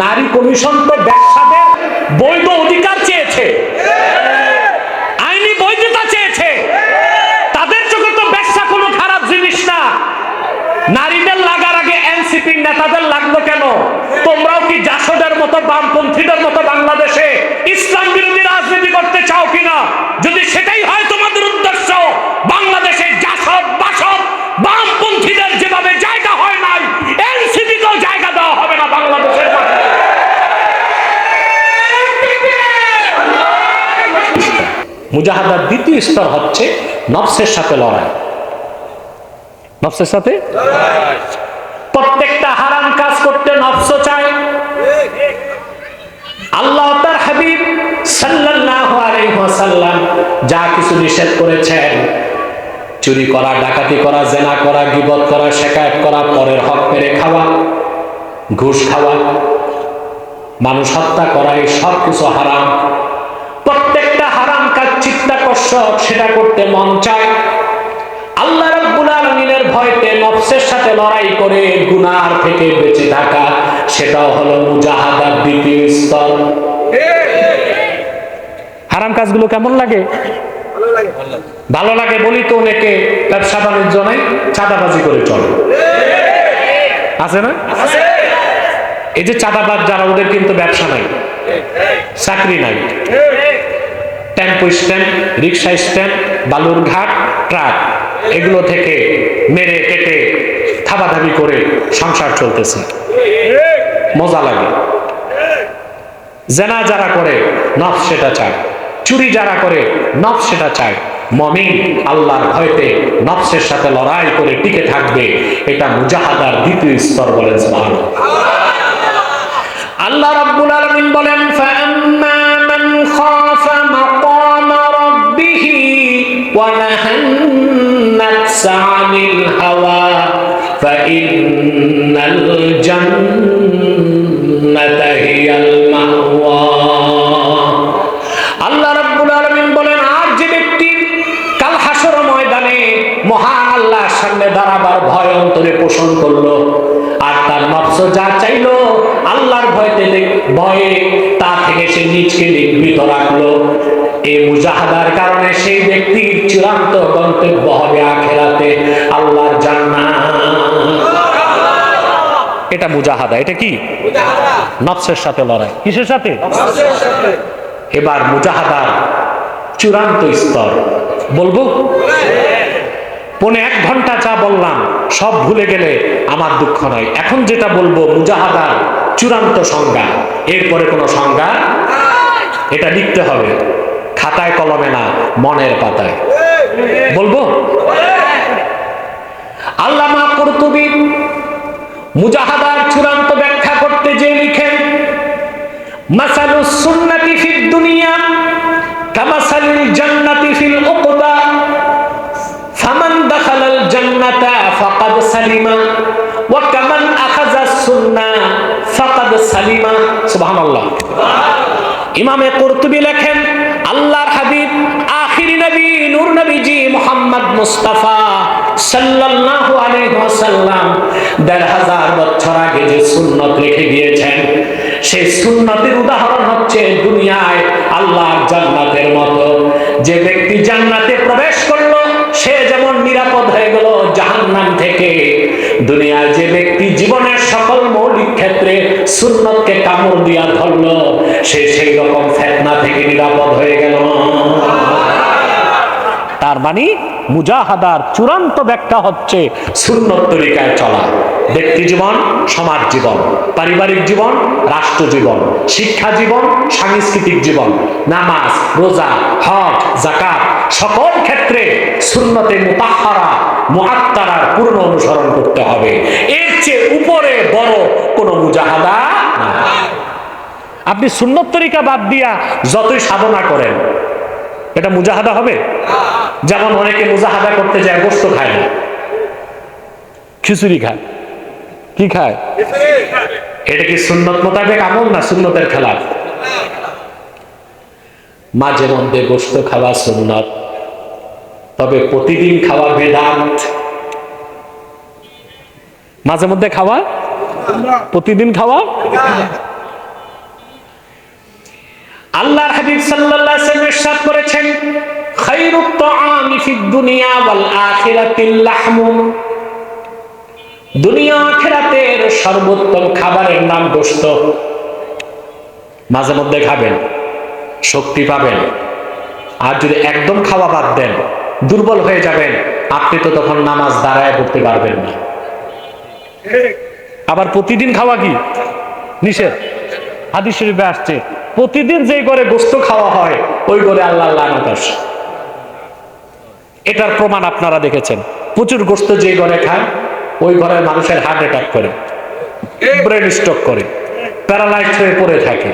নারী কমিশন তো ব্যবসাদের বৈধ অধিকার চেয়েছে, আইনি বৈধতা চেয়েছে। তাদের চোখে তো ব্যবসা কোনো খারাপ জিনিস না। নারীদের লাগার আগে এনসিপি নেতাদের লাগলো কেন? তোমরাও কি জাসদের মতো বামপন্থীদের মতো বাংলাদেশে ইসলাম বিরোধী রাজনীতি করতে চাও কিনা? যদি সেটাই হয় তোমাদের উদ্দেশ্য, বাংলাদেশে জাসদ বাসদ বামপন্থীদের যেভাবে জায়গা হয় নাই, এনসিপিকেও জায়গা দেওয়া হবে না বাংলাদেশের মাঠে। মুজাহাদার দ্বিতীয় স্তর হচ্ছে নফসের সাথে লড়াই। নফসের সাথে প্রত্যেকটা হারাম কাজ করতে নফস চায়। আল্লাহ তার হাবিব সাল্লাল্লাহু আলাইহি ওয়াসাল্লাম যা কিছু নিষেধ করেছেন, চুরি করা, ডাকাতি করা, জেনা করা, গীবত করা, শিকায়ত করা, পরের হক মেরে খাওয়া, ঘুষ খাওয়া, মানুষ হত্যা করা, এই সব কিছু হারাম। প্রত্যেকটা হারাম কাজ চিত্তাকর্ষক, সেটা করতে মন চায়। আল্লাহ রাব্বুল আলামিনের ভয়তে নফসের সাথে লড়াই করে গুনাহ থেকে বেঁচে থাকা, সেটাও হলো মুজাহাদার দ্বিতীয় স্তর। হারাম কাজগুলো কেমন লাগে? ভালো লাগে বলি তো অনেকে ব্যবসা বাণিজ্য নাই, চাঁদাবাজি করে চলে, আছে না? এই যে চাঁদাবাজ যারা, ওদের কিন্তু ব্যবসা নাই, চাকরি নাই, টেম্পো স্ট্যান্ড, রিক্সা স্ট্যান্ড, বালুর ঘাট, ট্রাক, এগুলো থেকে মেরে কেটে থাবাথাবি করে সংসার চলতেছে, মজা লাগে। জেনা যারা করে নফস সেটা চায়, চুরি যারা করে নফস সেটা চায়। মুমিন আল্লাহর ভয়তে নফসের সাথে লড়াই করে টিকে থাকবে, এটা মুজাহাদার দ্বিতীয় স্তর বলেন সুবহানাল্লাহ। আল্লাহ রাব্বুল আলামিন বলেন, ফাআম্মা মান খাফা মাকাম রাব্বিহি ওয়া নাহান নাফসা আনিল হাওয়া ফাইন্নাল জান্নাতা হিয়াল মাওয়া। আল্লাহ রাব্বুল আলামিন বলেন, আর যে ব্যক্তি কাল হাসর ময়দানে মহান আল্লাহর সামনে দাঁড়াবার ভয় অন্তরে পোষণ করলো, আর তার নফস যা চাইলো আল্লাহর ভয়ে তা থেকে সে নিজকে নিবৃত রাখলো, এই মুজাহাদার কারণে সেই ব্যক্তির চূড়ান্ত গন্তব্য হবে আখিরাতে আল্লাহর জান্নাত। এটা মুজাহাদা। এটা কি? নফসের সাথে লড়াই। কিসের সাথে? এবার মুজাহাদার চূড়ান্ত স্তর বলবো। পৌনে 1 ঘন্টা যা বললাম সব ভুলে গেলে আমার দুঃখ নয়। এখন যেটা বলবো মুজাহাদার চূড়ান্ত সংজ্ঞা, এরপরে কোনো সংজ্ঞা, এটা লিখতে হবে খাতায় কলমে না, মনের পাতায়। বলবো? আল্লামা কুরতুবী মুজাহাদার চূড়ান্ত ব্যাখ্যা করতে যে লিখেন, মাসালুস সুন্নাতি ফিদ দুনিয়া কামাসালিল জান্নাতি ফিল উকবা ফামান দাখালাল জান্নাতা ফাকাদ সালিমা ওয়া কামান আখাযাস সুন্নাহ ফাকাদ সালিমা। সুবহানাল্লাহ। ইমামে কুরতুবী লেখেন, আল্লাহর হাবিব আখিরি নবী নূর নবীজি মুহাম্মদ মুস্তাফা সাল্লাল্লাহু আলাইহি ওয়াসাল্লাম ১৫০০ বছর আগে যে সুন্নাত রেখে গিয়েছেন, সেই সুন্নাতের উদাহরণ হচ্ছে দুনিয়ায় আল্লাহর জান্নাতের মতো। যে ব্যক্তি জান্নাতে প্রবেশ করলো সে যেমন নিরাপদ হয়ে গেল জাহান্নাম থেকে, দুনিয়ায় যে ব্যক্তি জীবনের সকল মৌলিক ক্ষেত্রে সুন্নতকে কামড় দিয়া ধরলো সে সেই রকম ফিতনা থেকে নিরাপদ হয়ে গেল। তার মানে মুজাহাদার চূড়ান্ত ব্যাখ্যা হচ্ছে সুন্নত তরিকায় চলা। ব্যক্তি জীবন, সমাজ জীবন, পারিবারিক জীবন, রাষ্ট্র জীবন, শিক্ষা জীবন, সাংস্কৃতিক জীবন, নামাজ, রোজা, হজ, যাকাত, সকল ক্ষেত্রে সুন্নতে মুতাহহারা মুআত্তারার পূর্ণ অনুসরণ করতে হবে। এর চেয়ে উপরে বড় কোনো মুজাহাদা না। আপনি সুন্নত তরিকা বাদ দিয়া যতই সাধনা করেন, এটা মুজাহাদা হবে? যেমন অনেকে মুজাহাদা করতে যায় গোশত খায় না, খিচুড়ি খায়। কি খায়? এটা কি সুন্নত মোতাবেক আমল না সুন্নতের খেলাফ? মাঝে মধ্যে গোশত খাওয়া সুন্নত, তবে প্রতিদিন খাওয়া বিদআত। মাঝে মধ্যে খাওয়া, প্রতিদিন খাওয়া হাবিব সাল্লাল্লাহু আলাইহি ওয়াসাল্লাম ইরশাদ করেছেন, খায়রুত তাআমি ফিদ দুনিয়া ওয়াল আখিরাতিল লাহমু। দুনিয়া আখিরাতের সর্বোত্তম খাবারের নাম গোশত। মাঝে মধ্যে খাবেন, শক্তি পাবেন। আর যদি একদম খাওয়া বাদ দেন, দুর্বল হয়ে যাবেন, আপনি তো তখন নামাজ দাঁড়ায় পড়তে পারবেন না। আবার প্রতিদিন খাওয়া কি নিষেধ? হাদিস শরীফে আসছে, প্রতিদিন যেই ঘরে গোশত খাওয়া হয় ওই ঘরে আল্লাহর লানত আসে। এটার প্রমাণ আপনারা দেখেছেন। প্রচুর গোশত যে ঘরে খায় ওই ঘরের মানুষের হার্ট অ্যাটাক করে, ব্রেন স্ট্রোক করে, প্যারালাইজড হয়ে পড়ে থাকে।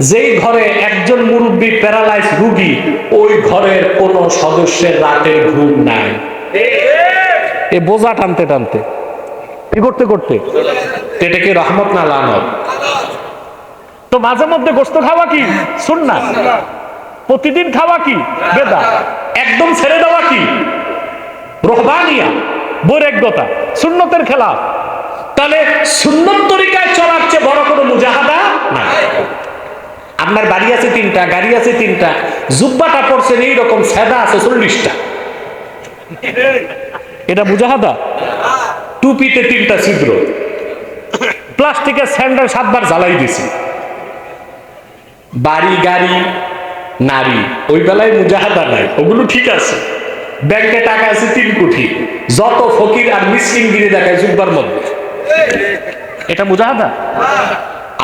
যেই ঘরে একজন মুরব্বী প্যারালাইজ রোগী, ওই ঘরের কোন সদস্যের রাতের ঘুম নাই। এ বোঝা টানতে টানতে, কি করতে করতে, এটা কি রহমত না লানত? তো মাঝে মধ্যে গোশত খাওয়া কি সুন্নাত, প্রতিদিন খাওয়া কি বেদাত, একদম ছেড়ে দেওয়া কি রহবানিয়া, বৈরাগ্যতা, সুন্নতের খেলাফ। তাহলে সুন্নত তরিকায় চলার চেয়ে বড় কোনো মুজাহাদা না। আপনার বাড়ি আছে 3টা, গাড়ি আছে 3টা, জুব্বাটা পড়ছেন এইরকম, সাদা আছে 40টা, এটা মুজাহাদা? টুপিতে 3টা ছিদ্র, প্লাস্টিকের স্যান্ডেল 7 বার জ্বালাই দিছি। বাড়ি, গাড়ি, নারী, ওই বেলায় মুজাহাদা নাই, ওগুলো ঠিক আছে। ব্যাংকে টাকা আছে 3 কোটি, যত ফকির আর মিসকিনগিরি দেখায় জুব্বার মধ্যে, এটা মুজাহাদা?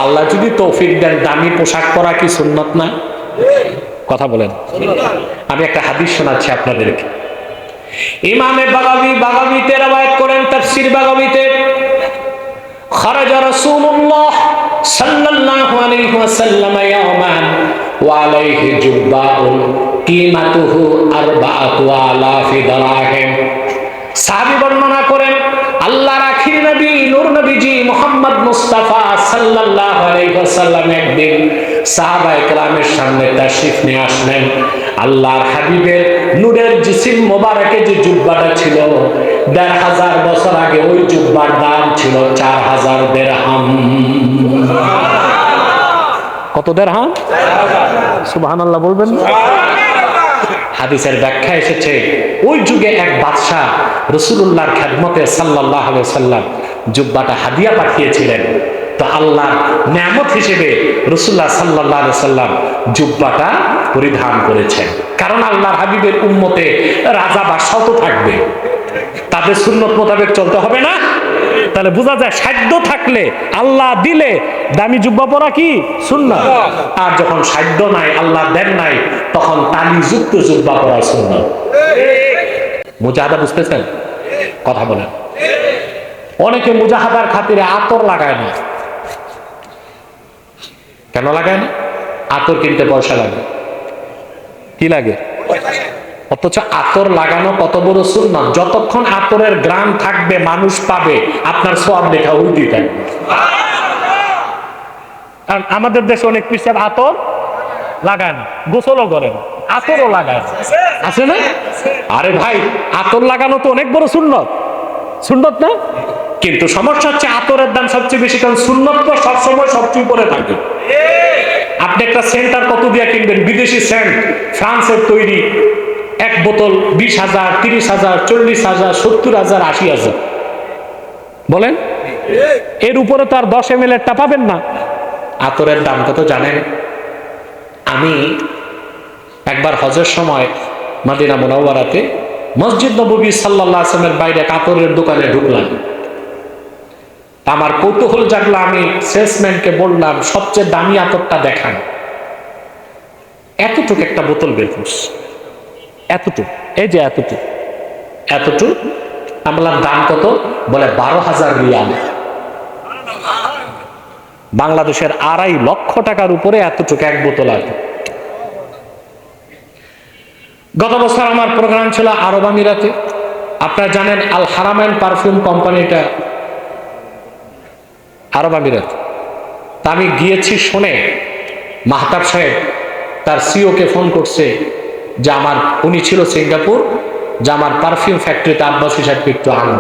আল্লাহ যদি তৌফিক দেন, দামি পোশাক পরা কি সুন্নত না? কথা বলেন। আমি একটা হাদিস শোনাচ্ছি আপনাদেরকে। ইমামে বাগাবীতে রওয়ায়াত করেন, তাফসীর বাগাবীতে, খারাজা রাসূলুল্লাহ সাল্লাল্লাহু আলাইহি ওয়াসাল্লাম ইয়াওমান ওয়া আলাইহি জুব্বাউন কিমাতুহু 4000 দিরহাম। সাহাবী বর্ণনা করেন, আল্লাহর আখির নবী নূর নবীজি মুহাম্মদ মুস্তাফা সাল্লাল্লাহু আলাইহি ওয়াসাল্লাম একদিন সাহাবায়ে কেরামের সামনে তাশরিফ নিয়ে আসলেন। আল্লাহর হাবিবের নূরের জিসিম মোবারকে যে জুব্বাটা ছিল, 1500 বছর আগে ওই জুব্বার দাম ছিল 4000 দিরহাম। কত দিরহাম? সুবহানাল্লাহ বলবেন না? হাদিসের ব্যাখ্যা এসেছে, ওই যুগে এক বাদশা রাসূলুল্লাহর খেদমতে সাল্লাল্লাহু আলাইহি ওয়াসাল্লাম জুব্বাটা হাদিয়া পাঠিয়েছিলেন। তো আল্লাহর নিয়ামত হিসেবে রাসূলুল্লাহ সাল্লাল্লাহু আলাইহি ওয়াসাল্লাম জুব্বাটা পরিধান করেছেন। কারণ আল্লাহর হাবিবের উম্মতে রাজা বাদশাও তো থাকবে, তাদের সুন্নত মোতাবেক চলতে হবে না? তাহলে বোঝা যায়, সাধ্য থাকলে, আল্লাহ দিলে দামি জুব্বা পরা কি সুন্নাত। আর যখন সাধ্য নাই, আল্লাহ দেন নাই, তখন তালিযুক্ত জুব্বা পরা সুন্নাত। মুজাহাদা বুঝতেছেন? কথা বলেন। অনেকে মুজাহাদার খাতিরে আতর লাগায় না। কেন লাগায় না? আতর কিনতে পয়সা লাগে। কি লাগে? অথচ আতর লাগানো কত বড় সুন্নাত। যতক্ষণ আতরের গ্রাম থাকবে, মানুষ পাবে, আপনার সওয়াব লেখা হইতেই থাকবে। কারণ আমাদের দেশে অনেক পিসাব আতর লাগায় না, গোসলও করে না, আতরও লাগায় না, আছে না? আরে ভাই, আতর লাগানো তো অনেক বড় সুন্নত, সুন্নত না? কিন্তু সমস্যা হচ্ছে আতরের দাম সবচেয়ে বেশি, কারণ সুন্নত তো সবসময় সবচেয়ে উপরে থাকে। আপনি একটা সেন্টার কত দিয়ে কিনবেন? বিদেশি সেন্ট, ফ্রান্সের তৈরি, এক বোতল 20,000, 30,000, 40,000, 70,000, 80,000। বলেন, এর উপরে তো আর 10 ml এরটা পাবেন না। আতরের দাম কত জানেন? আমি একবার হজের সময় মদিনা মুনাওয়ারাতে মসজিদ নববী সাল্লাল্লাহু আলাইহি ওয়াসাল্লামের বাইরে আতরের দোকানে ঢুকলাম। আমার কৌতূহল জাগলো, আমি সেলসম্যানকে বললাম, সবচেয়ে দামি আতরটা দেখান। এতটুকু একটা বোতল বের করছে, এতটুকু, এই যে এতটুকু। আমি বললাম দাম কত? বলে 12,000 রিয়াল। বাংলাদেশের 2.5 লক্ষ টাকার উপরে এতটুকু এক বোতল আছে। গত বছর আমার প্রোগ্রাম ছিল আরব আমিরাতে। আপনারা জানেন আল হারামাইন পারফিউম কোম্পানিটা আরব আমিরাত। তা আমি গিয়েছি শুনে মাহতাব সাহেব তার সিওকে ফোন করছে যে উনি ছিল সিঙ্গাপুর, যে আমার পারফিউম ফ্যাক্টরিতে আব্বাসী সাহেবকে একটু আনো,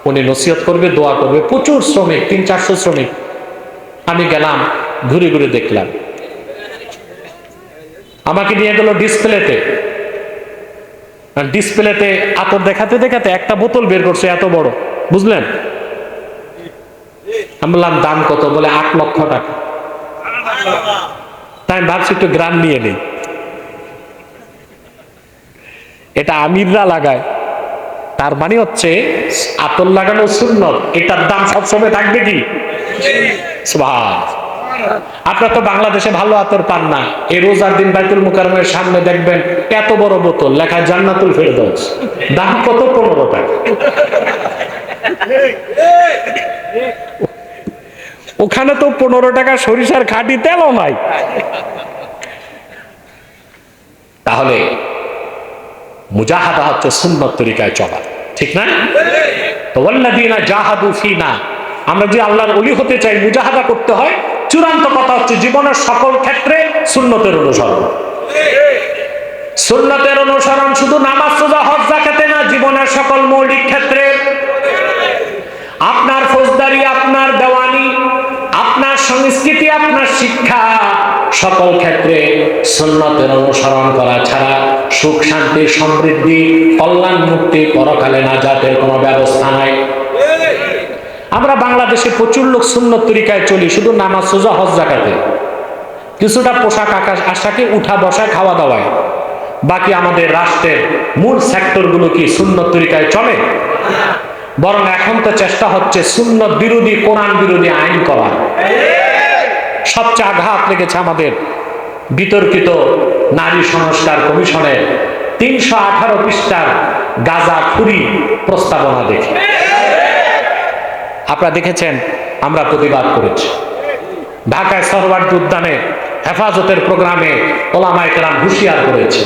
উনি নসিহত করবে, দোয়া করবে। প্রচুর শ্রমিক, 300-400 শ্রমিক। আমি গেলাম, ঘুরে ঘুরে দেখলাম। আমাকে নিয়ে গেল ডিসপ্লেতে, ডিসপ্লেতে আতর দেখাতে দেখাতে একটা বোতল বের করছে এত বড়, বুঝলেন? আমি বললাম দাম কত? বলে 8 লক্ষ টাকা। তাই আমি ভাবছি একটু গ্রাম নিয়ে নেই। এটা আমিররা লাগায়, তার মানে হচ্ছে আতর লাগানো সুন্নত, এটার দাম সবসময় থাকবে কি? সুবহানাল্লাহ। আপনার তো বাংলাদেশে ভালো আতর পান না, এই রোজার দিন বাইতুল মুকাররমের সামনে দেখবেন এত বড় বোতল, লেখা জান্নাতুল ফেরদৌস, দাম কত? 15 টাকা। ওখানে তো 15 টাকা সরিষার খাঁটি তেলও নাই। তাহলে মুজাহাদা হচ্ছে সুন্নত তরিকায় চলা, ঠিক না? তো ওয়াল্লাযীনা জাহাদু ফিনা, আমরা যে আল্লাহর ওলি হতে চাই মুজাহাদা করতে হয়। চূড়ান্ত কথা হচ্ছে জীবনের সকল ক্ষেত্রে সুন্নতের অনুসরণ। সুন্নতের অনুসরণ শুধু নামাজ, রোজা, হজ, যাকাতে না, জীবনের সকল মৌলিক ক্ষেত্রে। আপনার ফৌজদারি, আপনার দেওয়ানি, আপনার সংস্কৃতি, আপনার শিক্ষা, সকল ক্ষেত্রে সুন্নতের অনুসরণ করা ছাড়া সুখ, শান্তি, সমৃদ্ধি, কল্যাণ, মুক্তি, পরকালে নাজাতের কোনো ব্যবস্থা নাই। আমরা বাংলাদেশে প্রচুর লোক সুন্নত তরিকায় চলি, শুধু নামাজ, রোজা, হজ, যাকাতে, কিছুটা পোশাক আশাকে, উঠা বসা, খাওয়া দাওয়ায়। বাকি আমাদের রাষ্ট্রের মূল সেক্টরগুলো কি সুন্নত তরিকায় চলে? বরং এখন তো চেষ্টা হচ্ছে সুন্নত বিরোধী, কোরআন বিরোধী আইন করার। সবচেয়ে আঘাত লেগেছে আমাদের বিতর্কিত নারী সংস্কার কমিশনের 318 পৃষ্ঠার গাঁজাখুরি প্রস্তাবনা দেখে। আপনারা দেখেছেন, আমরা প্রতিবাদ করেছি। ঢাকায় সরওয়ার্দী উদ্যানে হেফাজতের প্রোগ্রামে ওলামায়ে কেরাম হুঁশিয়ার করেছে,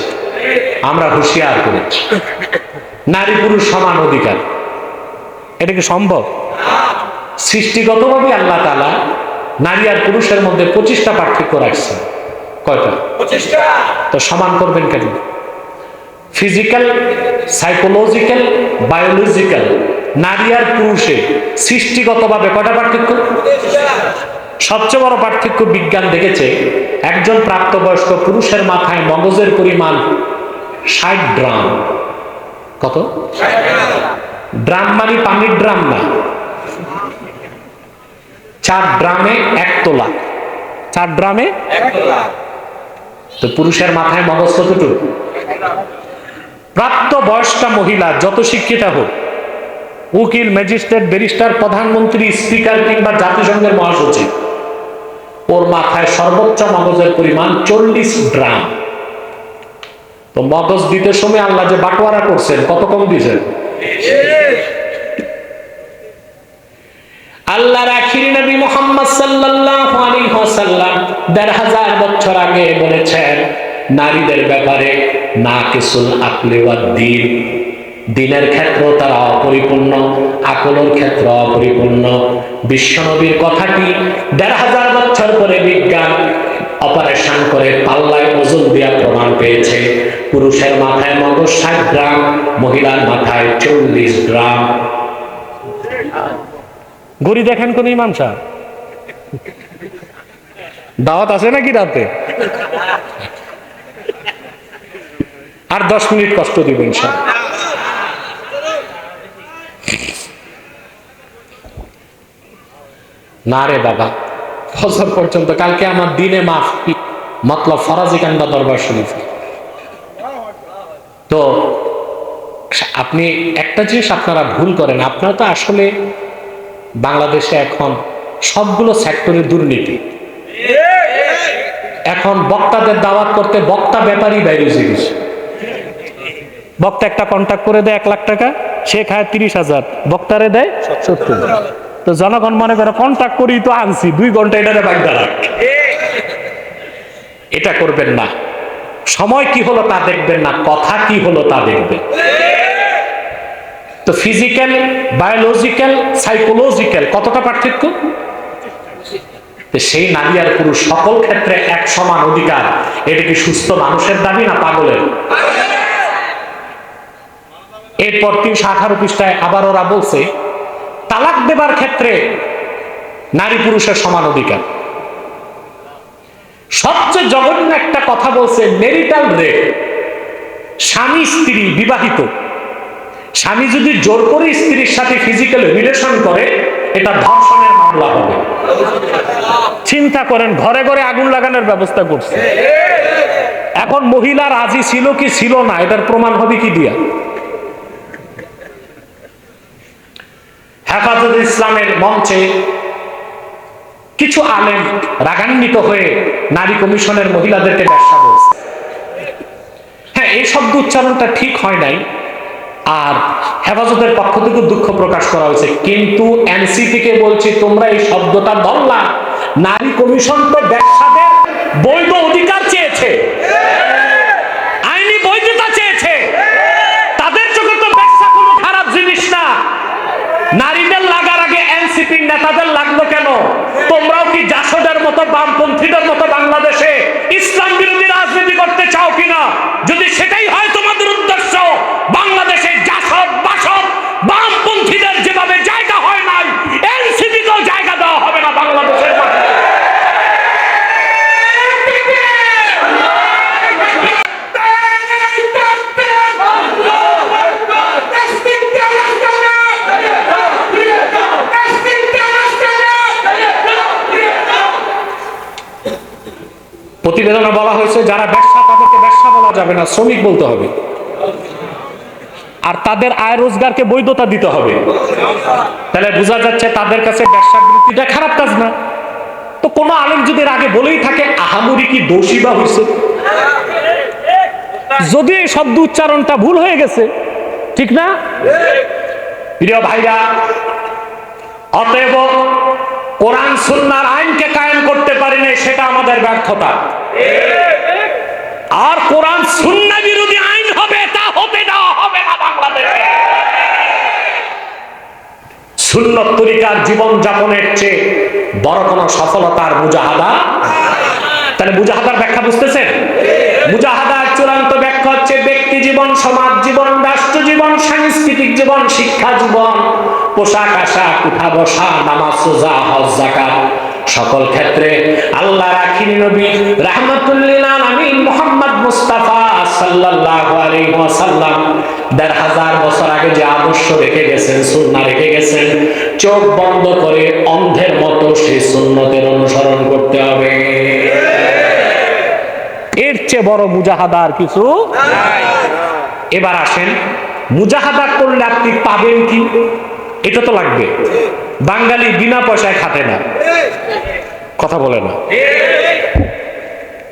আমরা হুঁশিয়ার করেছি। নারী পুরুষ সমান অধিকার, এটা কি সম্ভব? সৃষ্টিগতভাবে আল্লাহ তাআলা নারী আর পুরুষের মধ্যে 25টা পার্থক্য রাখছেন। কয়টা? 25টা। তো সমান করবেন কেন? ফিজিক্যাল, সাইকোলজিক্যাল, বায়োলজিক্যাল, নারী আর পুরুষে সৃষ্টিগতভাবে কয়টা পার্থক্য? সবচেয়ে বড় পার্থক্য বিজ্ঞান দেখেছে, একজন প্রাপ্তবয়স্ক পুরুষের মাথায় মগজের পরিমাণ 60 ড্রাম। কত? ড্রাম মানে পানির ড্রাম না, 4 ড্রামে 1 তোলা। 4 ড্রামে 1 তোলা। তো পুরুষের মাথায় মগজ কতটুকু? প্রাপ্তবয়স্কা মহিলা যত শিক্ষিত হোক, উকিল, ম্যাজিস্ট্রেট, ব্যারিস্টার, প্রধানমন্ত্রী, স্পিকার কিংবা জাতিসংঘের মহাসচিব, ওর মাথায় সর্বোচ্চ মগজের পরিমাণ 40 ড্রাম। তো মগজ দিতে সময় আল্লাহ যে বাটোয়ারা করছেন, কত কম দিয়েছেন? আল্লাহর আখিরি নবী মুহাম্মদ সাল্লাল্লাহু আলাইহি ওয়াসাল্লাম 1500 বছর আগে বলেছেন নারীদের ব্যাপারে, নাকিসুল আকলি ওয়াদ দ্বীন, দিনের ক্ষেত্র তারা অপরিপূর্ণ, আকলের ক্ষেত্র অপরিপূর্ণ। বিশ্বনবীর কথাটি 1500 বছর পরে বিজ্ঞান অপারেশন করে পাল্লায় ওজন দিয়া প্রমাণ পেয়েছে, পুরুষের মাথায় মগজ 60 গ্রাম, মহিলার মাথায় 40 গ্রাম। গড়ি দেখেন কোন ইমাম সাহেব? দাওয়াত আছে নাকি রাতে? আর 10 মিনিট কষ্ট দিব ইনশাআল্লাহ। না রে বাবা, ফজর পর্যন্ত। কালকে আমার দিনে মাফ, মতলব ফরাজি কান্দা দরবার শরীফ। তো আপনি একটা জিনিস আপনারা ভুল করেন, আপনারা তো আসলে বাংলাদেশে এখন সবগুলো সেক্টরে দুর্নীতি। এখন বক্তাদের দাওয়াত করতে বক্তা ব্যাপারই বাইরে গেছে। বক্তা একটা কন্ট্যাক্ট করে দেয় 1 লাখ টাকা, সে খায় 30,000, বক্তারে দেয় 70। তো জনগণ মনে করে কন্ট্যাক্ট করি তো আনছি, 2 ঘন্টা এটারে বাইরে রাখ। এটা করবেন না। সময় কি হলো তা দেখবেন না, কথা কি হলো তা দেখবেন। তো ফিজিক্যাল, বায়োলজিক্যাল, সাইকোলজিক্যাল কতটা পার্থক্য? সেই নারী আর পুরুষ সকল ক্ষেত্রে এক সমান অধিকার, এটা কি সুস্থ মানুষের দাবি না পাগলের? এরপর 318 পৃষ্ঠায় আবার ওরা বলছে তালাক দেবার ক্ষেত্রে নারী পুরুষের সমান অধিকার। সবচেয়ে জঘন্য একটা কথা বলছে, মেরিটাল রেপ। স্বামী স্ত্রী বিবাহিত, স্বামী যদি জোর করে স্ত্রীর সাথে ফিজিক্যাল রিলেশন করে, এটা ধর্ষণের মামলা হবে। চিন্তা করেন, ঘরে ঘরে আগুন লাগানোর ব্যবস্থা করছে। এখন মহিলা রাজি ছিল কি ছিল না, এটার প্রমাণ হবে কি দিয়া? হেফাজত ইসলামের মঞ্চে কিছু আলেম রাগান্বিত হয়ে নারী কমিশনের মহিলাদেরকে ব্যবসা বলছে। হ্যাঁ, এই শব্দ উচ্চারণটা ঠিক হয় নাই, আর হেফাজতের পক্ষ থেকে দুঃখ প্রকাশ করা হয়েছে। কিন্তু এনসিপি কে বলছি, তোমরা এই শব্দটা ধরলা। নারী কমিশন তো ব্যবসাদের বৈধ অধিকার চেয়েছে, আইনি বৈধতা চেয়েছে। তাদের চোখে তো ব্যবসা কোনো খারাপ জিনিস না। নারীদের লাগার আগে এনসিপি নেতাদের লাগলো কেন? তোমরাও কি জাসদের মতো বামপন্থীদের মতো বাংলাদেশে ইসলাম বিরোধী রাজনীতি করতে চাও কিনা? যদি সেটাই হয় তোমাদের উদ্দেশ্য, বাংলাদেশে জাসদ বাসদ বামপন্থীদের যেভাবে জায়গা হয় নাই, এনসিপিকেও জায়গা দেওয়া হবে না বাংলাদেশের মাঠে। প্রতিবেদনে বলা হয়েছে, যারা ব্যবসা, তাদেরকে ব্যবসা বলা যাবে না, শ্রমিক বলতে হবে। আর তাদের আয় রোজগারকে বৈধতা দিতে হবে। তাহলে বোঝা যাচ্ছে তাদের কাছে ব্যবসা বৃত্তিটা খারাপ কাজ না। তো কোনো আলেম যদি আগে বলেই থাকে, আহামরি কি দোষী বা হয়েছে? যদি এই শব্দ উচ্চারণটা ভুল হয়ে গেছে, ঠিক না? প্রিয় ভাইরা, অতএব কোরআন সুন্নাহর আইনকে কায়েম করতে পারি না, সেটা আমাদের ব্যর্থতা। আর কোরআন সুন্নাহ বিরোধী আইন হবে, তা হতে দেওয়া হবে না বাংলাদেশে। সুন্নত তরিকার জীবন যাপনের চেয়ে বড় কোন সফলতার মুজাহাদা। তাহলে মুজাহাদার ব্যাখ্যা বুঝতেছেন? মুজাহাদার চূড়ান্ত ব্যাখ্যা হচ্ছে ব্যক্তি জীবন, সমাজ জীবন, রাষ্ট্র জীবন, সাংস্কৃতিক জীবন, শিক্ষা জীবন, পোশাক আশাক, উঠা বসা, নামাজ রোজা, হজ যাকাত, সকল ক্ষেত্রে আল্লাহ রাখিনী নবী রাহমাতুল্লিল আলামিন মুহাম্মদ মুস্তাফা সাল্লাল্লাহু আলাইহি ওয়াসাল্লাম ১৫০০ বছর আগে যে আদর্শ রেখে গেছেন, সুন্নাহ রেখে গেছেন, চোখ বন্ধ করে অন্ধের মতো সেই সুন্নতের অনুসরণ করতে হবে। এর চেয়ে বড় মুজাহাদা আর কিছু নাই। এবার আসেন, মুজাহাদা করলে আপনি পাবেন কি? এটা তো লাগবে। বাঙালি বিনা পয়সায় খাটে না, কথা বলে না,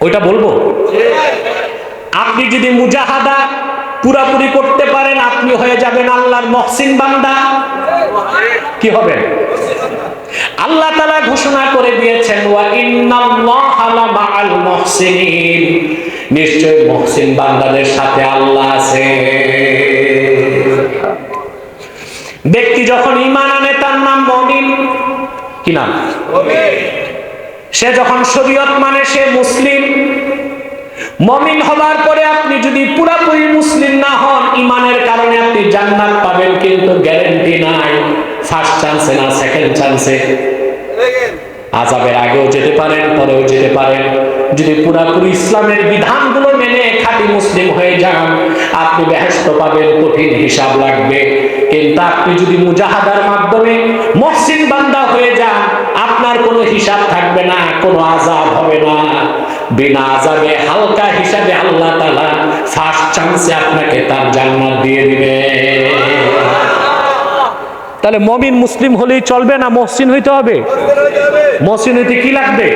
ওইটা বলবো। আপনি যদি মুজাহাদা পুরাপুরি করতে পারেন, আপনি হয়ে যাবেন আল্লাহর মহসিন বান্দা। কি হবেন? আল্লাহ তাআলা ঘোষণা করে দিয়েছেন, ওয়া ইন্নাল্লাহা লামাআল মুহসিনিন, নিশ্চয় মুহসিন বান্দাদের সাথে আল্লাহ আছে। ব্যক্তি যখন ঈমান আনে, তার নাম মুমিন। কি নাম? মুমিন। সে যখন শরীয়ত মানে, সে মুসলিম। মুমিন হবার পরে আপনি যদি পুরোপুরি মুসলিম না হন, ঈমানের কারণে আপনি জান্নাত পাবেন, কিন্তু গ্যারান্টি নাই ফার্স্ট চান্সে না সেকেন্ড চান্সে। আযাবের আগেও যেতে পারেন, পরেও যেতে পারেন। যদি পুরোপুরি ইসলামের বিধানগুলো মেনে খাঁটি মুসলিম হয়ে যান, আপনি বেহেশত পাবেন, কঠিন হিসাব লাগবে। কিন্তু আপনি যদি মুজাহাদার মাধ্যমে মুহসিন বান্দা হয়ে যান, আপনার কোনো হিসাব থাকবে না, কোনো আযাব হবে না। বিনা আযাবে হালকা হিসাবে আল্লাহ তাআলা ফার্স্ট চান্সে আপনাকে তার জান্নাত দিয়ে দিবে। তাহলে মুমিন মুসলিম হলেই চলবে না, মুহসিন হইতে হবে। মুহসিন হইতে কি লাগবে?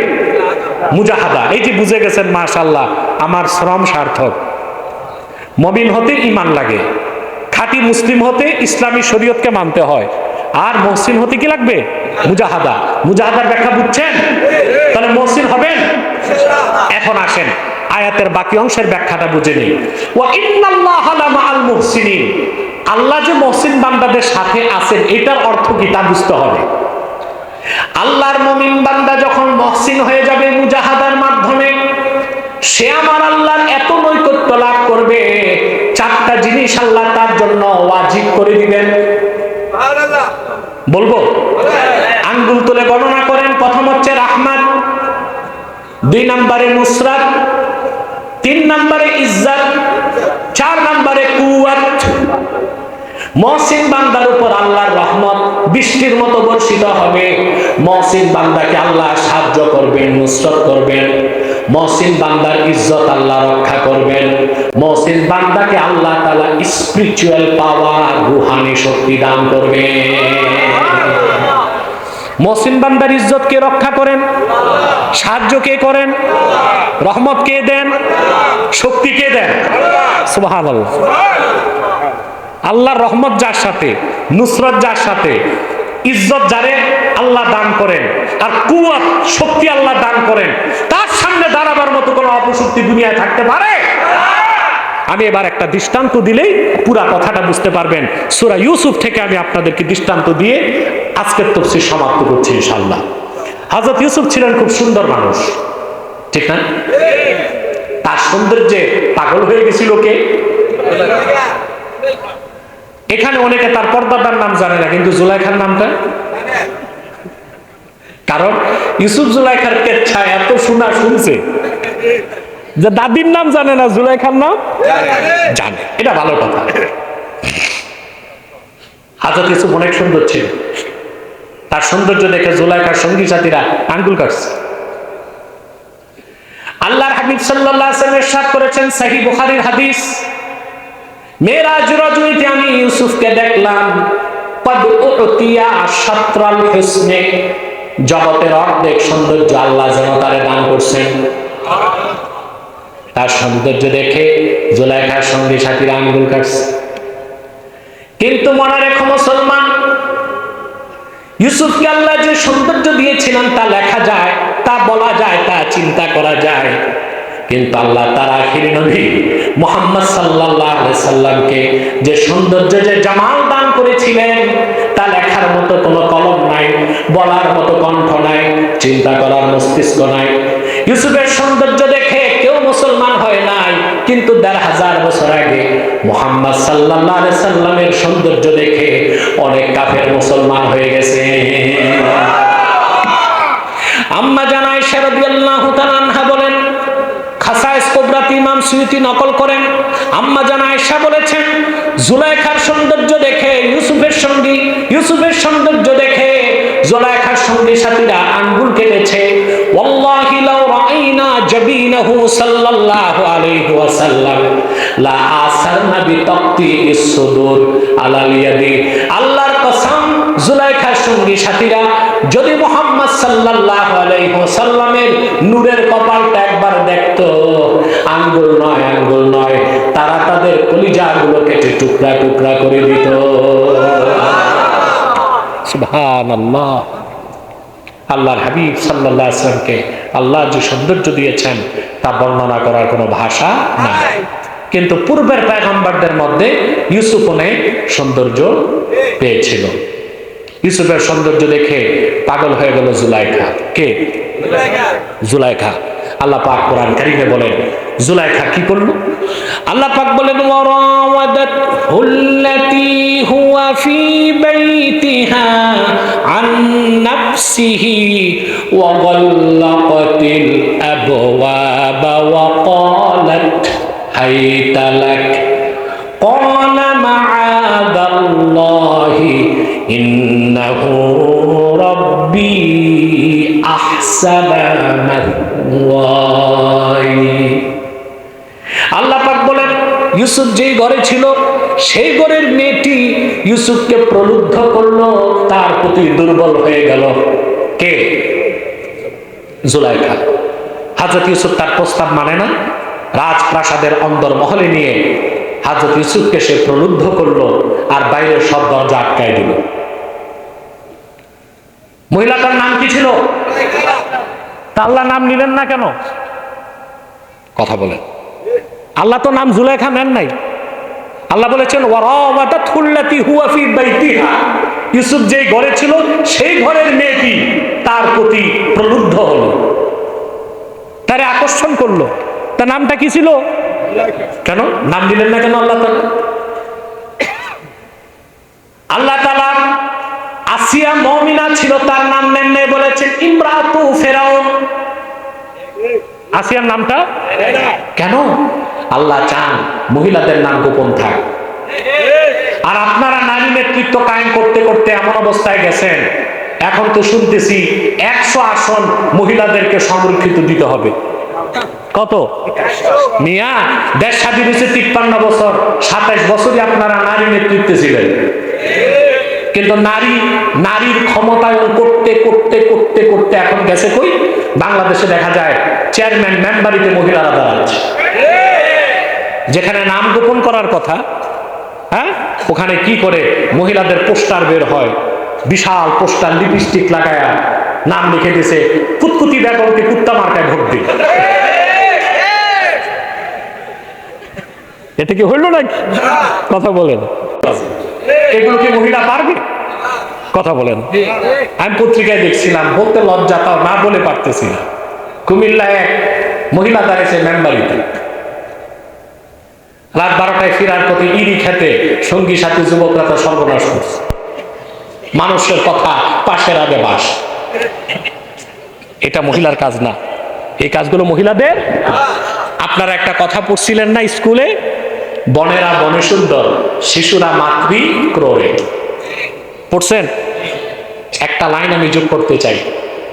মুজাহাদা। এই যে বুঝে গেছেন, মাশাআল্লাহ, আমার শ্রম সার্থক। মুমিন হতে ঈমান লাগে, খাঁটি মুসলিম হতে ইসলামী শরীয়তকে মানতে হয়, আর মুহসিন হতে কি লাগবে? মুজাহাদা। মুজাহাদার ব্যাখ্যা বুঝছেন? তাহলে মুহসিন হবেন। এখন আসেন আয়াতের বাকি অংশের ব্যাখ্যাটা বুঝে নিই। ওয়া ইন্নাল্লাহা লামাআল মুহসিনিন, আল্লাহ যে মুহসিন বান্দাদের সাথে আছেন, এটার অর্থ কি তা বুঝতে হবে। আল্লাহর মুমিন বান্দা যখন মুহসিন হয়ে যাবে মুজাহাদার মাধ্যমে, সে আমার আল্লাহর এত নৈকট্য লাভ করবে, চারটা জিনিস আল্লাহ তার জন্য ওয়াজিব করে দিবেন। সুবহানাল্লাহ। বলবো? আঙ্গুল তুলে গণনা করেন। প্রথম হচ্ছে রাহমাত, 2 নম্বরে নুসরাত, 3 নম্বরে ইজ্জত, 4 নম্বরে কুওয়াত। মুহসিন বান্দার উপর আল্লাহর রহমত বৃষ্টির মতো বর্ষিত হবে। মুহসিন বান্দাকে আল্লাহ সাহায্য করবেন, নুসরত করবেন। মুহসিন বান্দার ইজ্জত আল্লাহ রক্ষা করবেন। মুহসিন বান্দাকে আল্লাহ তাআলা স্পিরিচুয়াল পাওয়ার, রূহানি শক্তি দান করবেন। মুহসিন বান্দার ইজ্জত কে রক্ষা করেন? সাহায্য কে করেন? রহমত কে দেন? শক্তি কে দেন? সুবহানাল্লাহ। আল্লাহর রহমত যার সাথে, নুসরত যার সাথে, ইজ্জত যারে আল্লাহ দান করেন, আর কুওয়াত শক্তি আল্লাহ দান করেন, তার সামনে দাঁড়াবার মতো কোনো অপশক্তি দুনিয়ায় থাকতে পারে? আমি এবার একটা দৃষ্টান্ত দিলেই পুরা কথাটা বুঝতে পারবেন। সূরা ইউসুফ থেকে আমি আপনাদেরকে দৃষ্টান্ত দিয়ে আজকের তাফসীর সমাপ্ত করছি ইনশাআল্লাহ। হযরত ইউসুফ ছিলেন খুব সুন্দর মানুষ, ঠিক না? তার সৌন্দর্যে পাগল হয়ে গেছিল কে? এখানে অনেকে তার পর্দাদার নাম জানে না, কিন্তু জুলাইখার নামটা, কারণ ইউসুফ জুলাইখার কেচ্ছা এত শোনা শুনছে যে দাদির নাম জানে না, জুলাইখার নাম জানে। এটা ভালো কথা। হযরত ইউসুফ অনেক সুন্দর ছিল। তার সৌন্দর্য দেখে জুলাইখার সঙ্গী সাথীরা আঙ্গুল কাটছে। আল্লাহর হাবিব সাল্লাল্লাহু আলাইহি ওয়াসাল্লাম ইরশাদ করেছেন, সহিহ বুখারীর হাদিস, মেরাজ রজনীতে আমি ইউসুফকে দেখলাম, কদ উতিয়া শাতরাল হুসনে, জগতের অর্ধেক সৌন্দর্য আল্লাহ যেন তারে দান করছেন। তার সৌন্দর্য দেখে জুলাইখার সঙ্গী সাথীরা আঙ্গুল কাটছে। কিন্তু মনে রেখো মুসলমান, ইউসুফকে আল্লাহ যে সৌন্দর্য দিয়েছিলেন তা লেখা যায়, তা বলা যায়, তা চিন্তা করা যায়, কিন্তু আল্লাহ তার আখিরি নবী মুহাম্মদ সাল্লাল্লাহু আলাইহি সাল্লামকে যে সৌন্দর্য, যে জামাল দান করেছিলেন, তা লেখার মতো কোনো কলম নাই, বলার মতো কণ্ঠ নাই, চিন্তা করার মস্তিষ্ক নাই। ইউসুফের সৌন্দর্য দেখে কেউ মুসলমান হয় নাই, কিন্তু ১৫০০ বছর আগে মুহাম্মদ সাল্লাল্লাহু আলাইহি সাল্লামের সৌন্দর্য দেখে অনেক কাফের মুসলমান হয়ে গেছে। আম্মা জান আয়েশা রাদিয়াল্লাহু তাআলা আনহা বলেন, খাসায়েস কুবরাতে ইমাম সুয়ুতী নকল করেন, আম্মা জান আয়েশা বলেছেন, জুলাইখার সৌন্দর্য দেখে ইউসুফের সৌন্দর্য দেখে জুলাইখার সঙ্গী সাথীরা আঙ্গুল কেটেছে। ওয়াল্লাহি লাউ রাআইনা জাবিনাহু সাল্লাল্লাহু আলাইহি ওয়াসাল্লাম লা আসারনা বিতাক্তি ইস-সুদুর আলাল ইয়াদি। আল্লাহর কসম, জুলাইখার সঙ্গী সাথীরা যদি মুহাম্মদ সাল্লাল্লাহু আলাইহি ওয়াসাল্লামের নূরের কপালটা একবার দেখতো, আঙ্গুল নয়, তারা তাদের কলিজাগুলো কেটে টুকরা টুকরা করে দিত। সুবহানাল্লাহ। আল্লাহর হাবিব সাল্লাল্লাহু আলাইহি ওয়াসাল্লামকে আল্লাহ যে সৌন্দর্য দিয়েছেন তা বর্ণনা করার কোনো ভাষা নাই। কিন্তু পূর্বের পয়গম্বরদের মধ্যে ইউসুফ অনেক সৌন্দর্য পেয়েছিল। ইউসুফের সৌন্দর্য দেখে পাগল হয়ে গেল জুলাইখা। কে? জুলাইখা। আল্লাহ পাক কোরআন কারীমে বলেন, জুলাইখা কি করলো? আল্লাহ পাক বলেন, ওয়ারাওয়াদাতুল্লাতী হুয়া ফি বাইতিহা আন নাফসিহি ওয়া গাল্লাকাতিল আবওয়াবা ওয়া ক্বালাত হাইতা লাক ক্বালা মাআযাল্লাহি ইন্নাহু রাব্বী আহসানা মাথওয়াই। আল্লাহ পাক বলেন, ইউসুফ যেই ঘরে ছিল সেই ঘরের মেয়েটি ইউসুফকে প্রলুব্ধ করলো, তার প্রতি দুর্বল হয়ে গেল। কে? জুলাইখা। হযরত ইউসুফ তার প্রস্তাব মানে না, রাজপ্রাসাদের অন্দর মহলে নিয়ে হযরত ইউসুফকে সে প্রলুব্ধ করলো, আর বাইরের সব দরজা আটকায় দিল। মহিলাটার নাম কি ছিল? তা আল্লাহ নাম নিলেন না কেন? কথা বলেন। আল্লাহ তো নাম জুলাইখা নেন নাই। আল্লাহ বলেছেন, ওয়ারাওয়াদাতুল্লাতী হুয়া ফি বাইতিহা, ইউসুফ যেই ঘরে ছিল সেই ঘরের মেয়েটি তার প্রতি প্রলুব্ধ হলো, তারে আকর্ষণ করলো। তার নামটা কি ছিল? কেন নাম দিলেন না কেন আল্লাহ তাআলা? আল্লাহ তাআলা আসিয়া মুমিনা ছিল, তার নাম নেন নাই, বলেছেন ইমরাতু ফিরাউন। আসিয়ার নামটা কেন? আল্লাহ চান মহিলাদের নাম গোপন থাক। আর আপনারা নারী নেতৃত্ব কায়েম করতে করতে এমন অবস্থায় গেছেন, এখন তো শুনতেছি 100 আসন মহিলাদেরকে সংরক্ষিত দিতে হবে। কত মিয়া? দেশ স্বাধীন হয়েছে 53 বছর, 27 বছরই আপনারা নারী নেতৃত্বে ছিলেন, কিন্তু নারীর ক্ষমতায়ন করতে করতে করতে করতে এখন গেছে কই? বাংলাদেশে দেখা যায় চেয়ারম্যান মেম্বারিতে মহিলারা দাঁড়াচ্ছে। যেখানে নাম গোপন করার কথা, হ্যাঁ, ওখানে কি করে মহিলাদের পোস্টার বের হয়, বিশাল পোস্টার, লিপস্টিক লাগায়া নাম লিখে দিছে কুতকুতি বেগমকে কুত্তা মার্কায় ভোট দিন। এটা কি হইল নাকি? কথা বলেন, এগুলো কি মহিলা পারবে? কথা বলেন। আমি পত্রিকায় দেখছিলাম, বলতে লজ্জা, তাও না বলে পারতেছি না। কুমিল্লায় এক মহিলা দাঁড়িয়েছে মেম্বারিতে, রাত 12টায় ফিরার পথে ইরি খেতে সঙ্গী সাথী যুবকরা তো সর্বনাশ করছে। মানুষের কথা পাশের আগে বাস। এটা মহিলার কাজ না, এই কাজগুলো মহিলাদের। আপনারা একটা কথা পড়ছিলেন না স্কুলে, বনেরা বনে সুন্দর, শিশুরা মাতৃ ক্রোড়ে। পড়ছেন? একটা লাইন আমি যোগ করতে চাই,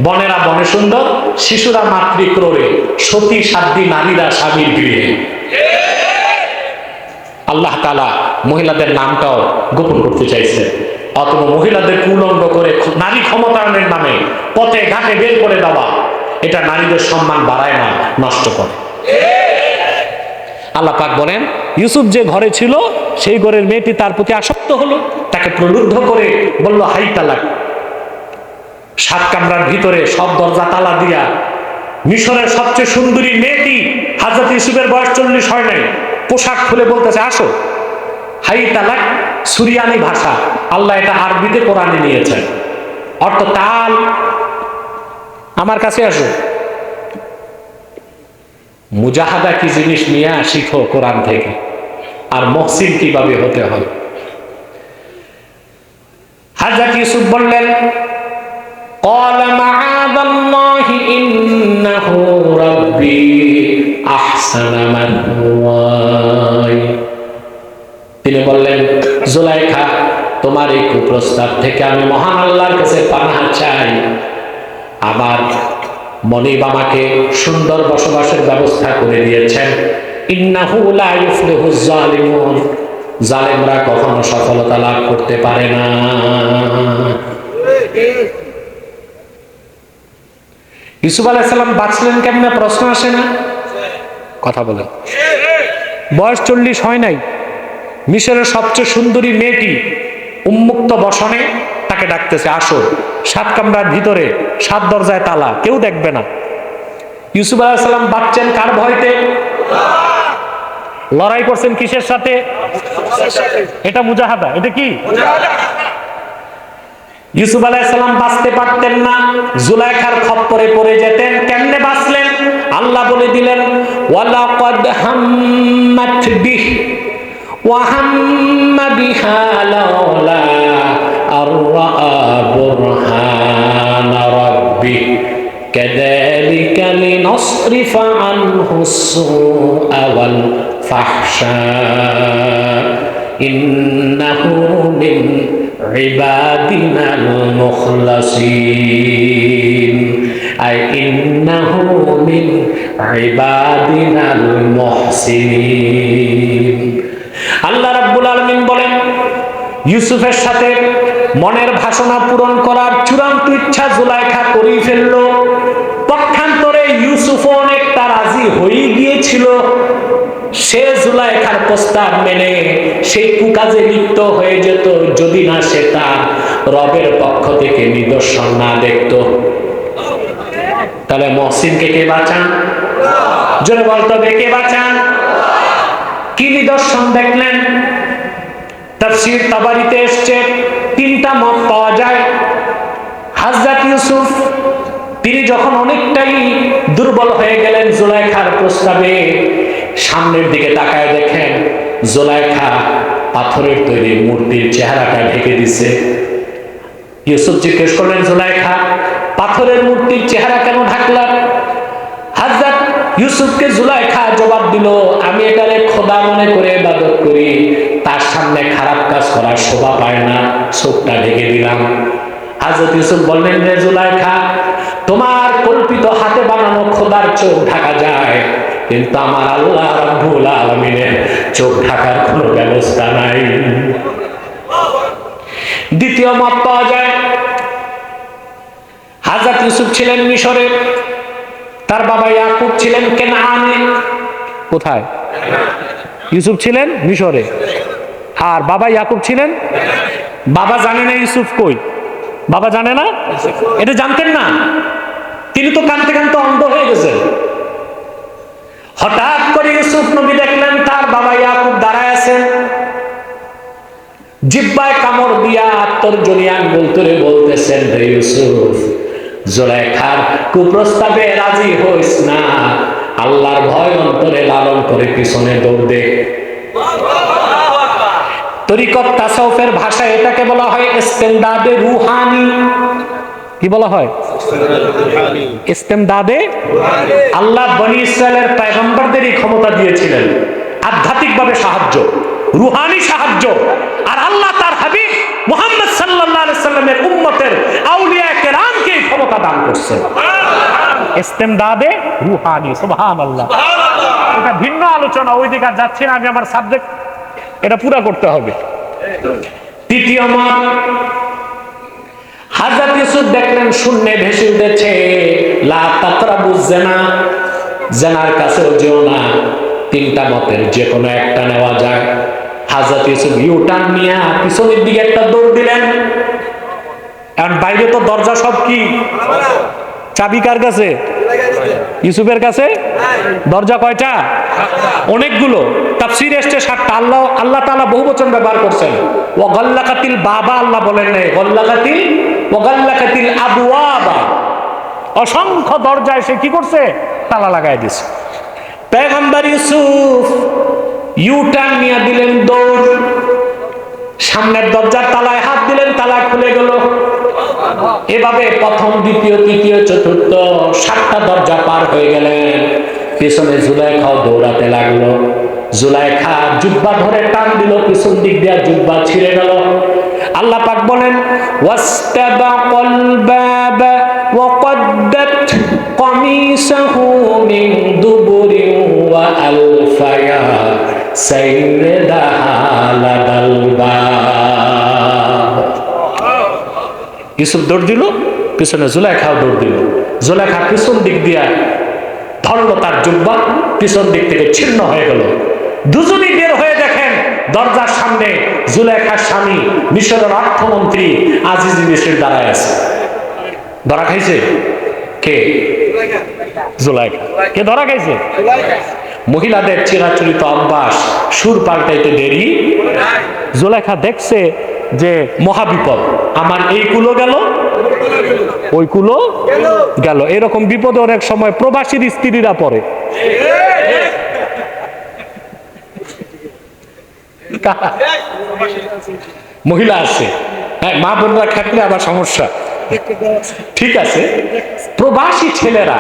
বনেরা বনে সুন্দর, শিশুরা মাতৃ ক্রোড়ে, সতী সাধ্বী নারীরা স্বামীর গৃহে। আল্লাহ তাআলা মহিলাদের নামটাও গোপন করতে চাইছে, অথবা মহিলাদের উলঙ্গ করে নারী ক্ষমতায়নের নামে পথে ঘাটে বের করে দেওয়া, এটা নারীদের সম্মান বাড়ায় না, নষ্ট করে। আল্লাহ পাক বলেন, ইউসুফ যে ঘরে ছিল সেই ঘরের মেয়েটি তার প্রতি আসক্ত হলো, তাকে প্রলুব্ধ করে বলল হাই তালাক। 7 কামরার ভিতরে সব দরজা তালা দিয়া মিশরের সবচেয়ে সুন্দরী মেয়েটি, হযরত ইউসুফের বয়স 40 হয় নাই, পোশাক খুলে বলতেছে আসো। হাই তালাক সুরিয়ানি ভাষা, আল্লাহ এটা আরবিতে কোরআনে নিয়েছেন, অর্থ তাল, আমার কাছে আসো। মুজাহাদা কি জিনিস নিয়ে শিখো কোরআন থেকে, আর মহসিন কিভাবে হতে হয়। হযরত ইউসুফ বললেন, قال معاذ الله إنه ربي أحسن مثواي। তিনি বললেন, জুলাইখা, তোমার এই কুপ্রস্তাব থেকে আমি মহান আল্লাহর কাছে পানাহ চাই। আমার মনিব আমাকে সুন্দর বসবাসের ব্যবস্থা করে দিয়েছেন। ইন্নাহু লা ইফলিহুজ জালিমুন, জালেমরা কখনো সফলতা লাভ করতে পারে না। ইউসুফ আলাইহিস সালাম বাঁচলেন কেমনে? প্রশ্ন আসে না? কথা বলেন। বয়স 40 হয় নাই, মিশরের সবচেয়ে সুন্দরী মেয়েটি উন্মুক্ত বসনে তাকে ডাকতেছে আসো। 7 কামরার ভিতরে 7 দরজায় তালা, কেউ দেখবে না। ইউসুফ আলাইহিস সালাম বাঁচছেন কার ভয়তে? লড়াই করছেন কিসের সাথে? এটা মুজাহাদা। এটা কি? ইউসুফ আলাইহিস সালাম বাঁচতে পারতেন না, জুলাইখার খপ্পরে পড়ে যেতেন। কেমনে বাঁচলেন? আল্লাহ বলে দিলেন, ওয়ালাকাদ হাম্মাত বিহি ওয়া হাম্মা বিহা লাউলা আররা বুরহান রাব্বি কাযালিকা লিনাসরিফা আনহু সুআ ওয়াল ফাহশা ইন্নাহু মিন ইবাদিনাল মুখলাসিন আই ইন্নাহু মিন ইবাদিনাল মুহসিনিন। আল্লাহ রাব্বুল আলামিন বলেন, ইউসুফের সাথে মনের বাসনা পূরণ করার চূড়ান্ত ইচ্ছা জুলাইখা করেই ফেললো। পক্ষান্তরে ইউসুফ অনেকটা রাজি হয়ে গিয়েছিল। সে জুলাইখার প্রস্তাব মেনে সেই কুকাজে লিপ্ত হয়ে যেত, যদি না সে তার রবের পক্ষ থেকে নিদর্শন না দেখত। তাহলে মহসিনকে কে বাঁচান? জোরে বলতে হবে, কে বাঁচান? কি নিদর্শন দেখলেন? তাফসীর তাবারিতে এসেছে 3টা মত পাওয়া যায়। হযরত ইউসুফ তিনি যখন অনেকটাই দুর্বল হয়ে গেলেন জুলাইখার প্রস্তাবে, সামনের দিকে তাকায় দেখেন জুলাইখা পাথরের তৈরি মূর্তির চেহারাটা ঢেকে দিছে। ইউসুফ জিজ্ঞেস করলেন, জুলাইখা পাথরের মূর্তির চেহারা কেন ঢাকলা? হযরত ইউসুফকে জুলাইখা জবাব দিল, আমি এটারে খোদা মনে করে ইবাদত করি, তার সামনে খারাপ কাজ করার শোভা পায় না, চোখটা ঢেকে দিলাম। হযরত ইউসুফ বললেন, রে জুলাইখা, তোমার কল্পিত হাতে বানানো খোদার চোখ ঢাকা যায়, কিন্তু আমার আল্লাহ রাব্বুল আলামিনের চোখ ঢাকার কোনো ব্যবস্থা নাই। দ্বিতীয় মত পাওয়া যায়, হযরত ইউসুফ ছিলেন মিশরে, তার বাবা ইয়াকুব ছিলেন কেনানে। কোথায়? ইউসুফ ছিলেন মিশরে, আর বাবা ইয়াকুব ছিলেন। বাবা জানে না ইউসুফ কই, বাবা জানে না, এটা জানতেন না, তিনি তো কানতে কানতে অন্ধ হয়ে গেছেন। হঠাৎ করে ইউসুফ নবী দেখলেন তার বাবা ইয়াকুব দাঁড়ায় আছেন, জিহ্বায় কামড় দিয়া তর্জনী আঙ্গুল তুলে বলতেছেন, হে ইউসুফ, জুলাইখার কুপ্রস্তাবে রাজি হইস না, আল্লাহর ভয় অন্তরে লালন করে পিছনে দৌড় দে। তরিকত তাসাউফের ভাষায় এটাকে বলা হয় ইস্তেমদাদে রুহানি। কি বলা হয়? ইস্তেমদাদে। আল্লাহ বনি ইসরায়েলের পয়গম্বরদেরই ক্ষমতা দিয়েছিলেন আধ্যাত্মিকভাবে সাহায্য, রুহানি সাহায্য, আর আল্লাহ তার হাবিব মুহাম্মদ সাল্লাল্লাহু আলাইহি সাল্লামের উম্মতের আউলিয়া কেরামকে ক্ষমতা দান করছেন। ইস্তেমদাদে রুহানি, সুবহানাল্লাহ। এটা ভিন্ন আলোচনা, ওই দিকে যাচ্ছি না আমি, আমার সাবজেক্ট এটা পুরা করতে হবে। তৃতীয় মত, হযরত ইউসুফ দেখলেন শূন্যে ভেসে উঠেছে, লা তাকরাবুজ জিনা, জিনার কাছেও যেও না। তিনটা মতের যে কোনো একটা নেওয়া যায়। হযরত ইউসুফ ইউটার্ন নিয়ে পিছনের দিকে একটা দৌড় দিলেন। এখন বাইরে তো দরজা সব কি, চাবি কার কাছে? ইউসুফের কাছে। দরজা কয়টা? অনেকগুলো। তাফসীরে এসেছে 7টা। আল্লাহ তাআলা বহুবচন ব্যবহার করছেন। ওয়া গাল্লাকাতিল বাবা, আল্লাহ বলেন নাই গাল্লাকাতিল, ওয়া গাল্লাকাতিল আবওয়াবা। অসংখ্য দরজায় সে কি করছে? তালা লাগায় দিয়েছে। পয়গম্বর ইউসুফ ইউটার্ন নিয়ে দিলেন দৌড়, সামনের দরজার তালায় হাত দিলেন, তালা খুলে গেল। এভাবে প্রথম, দ্বিতীয়, তৃতীয়, চতুর্থ 7টা দরজা পার হয়ে গেলেন। পিছনে জুলাইখাও দৌড়াতে লাগলো। জুলাইখা জুব্বা ধরে টান দিল, পিছন দিক দিয়ে জুব্বা ছিঁড়ে গেল। আল্লাহ পাক বলেন, ওয়াস্তাবাকাল বাবা ওয়া কদ্দাত কামিসাহু মিন দুবুরিন ওয়া আলফায়া সাইয়্যিদাহা লাদাল বাব। ইউসুফ দৌড় দিল, পিছনে জুলাইখাও দৌড় দিল। জুলাইখা পিছন দিক দিয়া ধরল তার জুব্বা, পিছন দিক থেকে ছিন্ন হয়ে গেল। দুজনই বের হয়ে দেখেন দরজার সামনে জুলাইখার স্বামী মিশরের অর্থমন্ত্রী আজিজ মিশর দাঁড়ায় আছে। ধরা খাইছে কে? জুলাইখা। কে ধরা খাইছে? মহিলাদের চিরাচরিত অভ্যাস, সুর পাল্টাইতে দেরি। জুলাইখা দেখছে যে মহাবিপদ, আমার এই কুলো গেল, ওই কুলো গেল। এরকম বিপদে অনেক সময় প্রবাসীর স্ত্রীরা পড়ে। মহিলা আছে, হ্যাঁ, মা বোনরা থাকলে আবার সমস্যা। ঠিক আছে, প্রবাসী ছেলেরা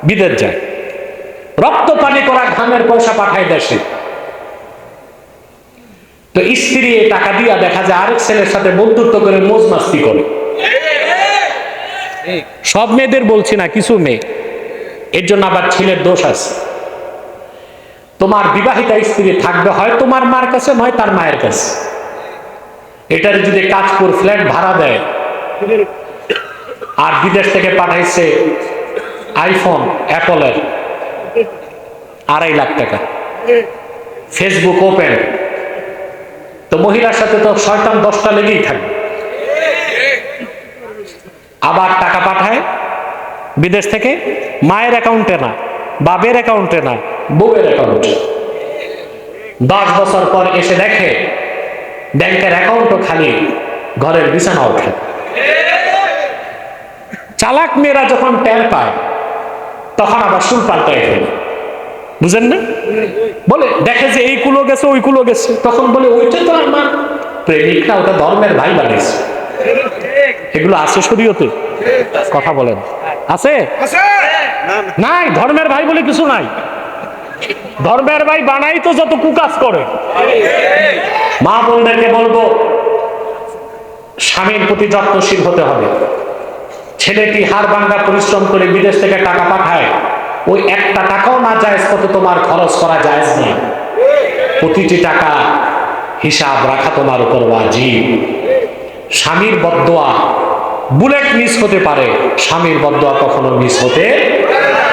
বিদেশ যায়, রক্ত পানি করা ঘামের পয়সা পাঠায় দেশে। তো স্ত্রী টাকা দিয়া দেখা যায় আরেক ছেলের সাথে বন্ধুত্ব করে মোজ মাস্তি করে। সব মেয়েদের বলছি না, কিছু মেয়ে। এর জন্য আবার ছেলের দোষ আছে। তোমার বিবাহিতা স্ত্রী থাকবে হয় তোমার মার কাছে, নয় তার মায়ের কাছে। এটার যদি কাজপুর ফ্ল্যাট ভাড়া দেয়, আর বিদেশ থেকে পাঠাইছে আইফোন অ্যাপলের 2.5 লাখ টাকা, ফেসবুক ওপেন, তো মহিলার সাথে তো শয়তান 10টা লেগেই থাকবে। আবার টাকা পাঠায় বিদেশ থেকে মায়ের অ্যাকাউন্টে না, বাবের অ্যাকাউন্টে না, বউয়ের অ্যাকাউন্টে। 10 বছর পর এসে দেখে ব্যাংকের অ্যাকাউন্টও খালি, ঘরের বিছানাও খালি। চালাক মেয়েরা যখন টের পায় তখন আবার সুর পাল্টায় ফেলে। বুঝেন না? বলে দেখে যে এই কুলো গেছে, ওই কুলো গেছে, তখন বলে ওইটা তো আমার প্রেমিকরা, ওটা ধর্মের ভাই বানিয়েছে। এগুলো আছে শরীয়তে? কথা বলেন, আছে? নাই, ধর্মের ভাই বলে কিছু নাই। ধর্মের ভাই বানাই তো যত কুকাজ করে। মা বোনদেরকে বলবো, স্বামীর প্রতি যত্নশীল হতে হবে। ছেলেটি হাড় ভাঙা পরিশ্রম করে বিদেশ থেকে টাকা পাঠায়, ওই একটা টাকাও না জায়েজ কত তোমার খরচ করা জায়েজ নেই। প্রতিটি টাকা হিসাব রাখা তোমার উপর ওয়াজিব। স্বামীর বদদোয়া বুলেট মিস হতে পারে, স্বামীর বদদোয়া কখনো মিস হতে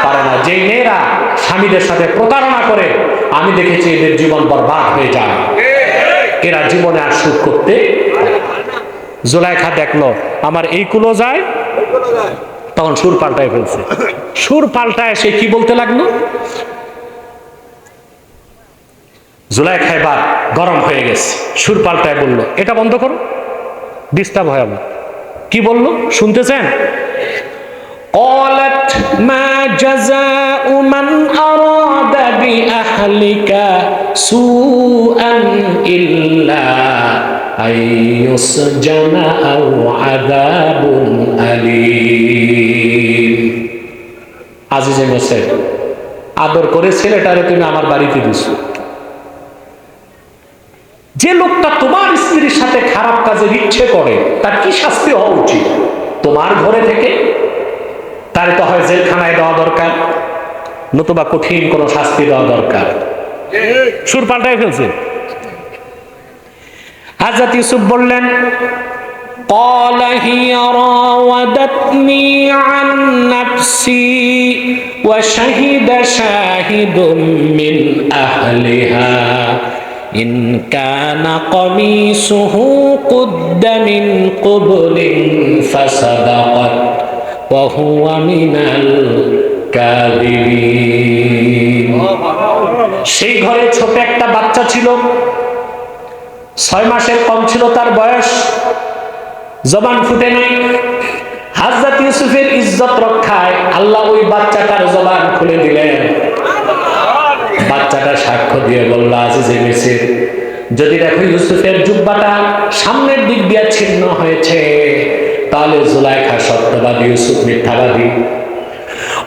পারে না। যেই মেয়েরা স্বামীদের সাথে প্রতারণা করে, আমি দেখেছি এদের জীবন বরবাদ হয়ে যায়, এরা জীবনে আর সুখ করতে। জুলাইখা দেখলো আমার এই কুলো যায়, তখন সুর পাল্টায় ফেলছে। সুর পাল্টায় সে কি বলতে লাগলো, জুলাইখা এবার গরম হয়ে গেছে, সুর পাল্টায় বলল এটা বন্ধ করো, ডিস্টার্ব হয় আমার। কি বললো শুনতেছেন? قالت ما جزاء من أراد بأهلك سوءا إلا أن يسجن أو عذاب أليم। আজিজে মেসেজ, আদর করে ছেলেটারে তুমি আমার বাড়িতে দিছো, যে লোকটা তোমার স্ত্রীর সাথে খারাপ কাজের ইচ্ছে করে তার কি শাস্তি হওয়া উচিত? তোমার ঘরে থেকে তার তো হয় জেলখানায় দেওয়া দরকার, নতুবা কঠিন কোন শাস্তি দেওয়া দরকার। সুর পাল্টায় ফেলছে। হযরত ইউসুফ বললেন قال هي راودتني عن نفسي وشهد شاهد من أهلها إن كان قميصه قد من قبل فصدقت وهو من الكاذبين। সেই ঘরে ছোট একটা বাচ্চা ছিল, 6 মাসের কম ছিল তার বয়স, জবান ফুটে নাই। হযরত ইউসুফের ইজ্জত রক্ষায় আল্লাহ ওই বাচ্চাটার জবান খুলে দিলেন। বাচ্চাটা সাক্ষ্য দিয়ে বলল, আজিজে মিসর, যদি দেখো ইউসুফের জুব্বাটা সামনের দিক দিয়ে ছিন্ন হয়েছে, তাহলে জুলাইখা সত্যবাদী, ইউসুফ মিথ্যাবাদী।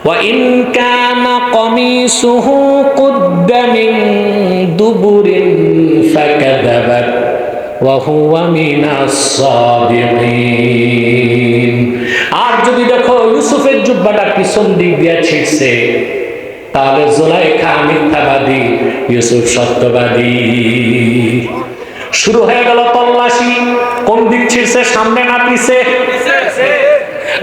وَإِنْ كَانَ قَمِيصُهُ قُدَّ مِنْ دُبُرٍ فَكَذَبَتْ وَهُوَ مِنَ الصَّادِقِينَ। আর যদি দেখো ইউসুফের জুব্বাটা পিছন দিক দিয়ে ছিঁড়ছে, তাহলে জুলাইখা মিথ্যাবাদী, ইউসুফ সত্যবাদী। শুরু হয়ে গেল তল্লাশি, কোন দিক ছিঁড়ছে, সামনে না পিছে?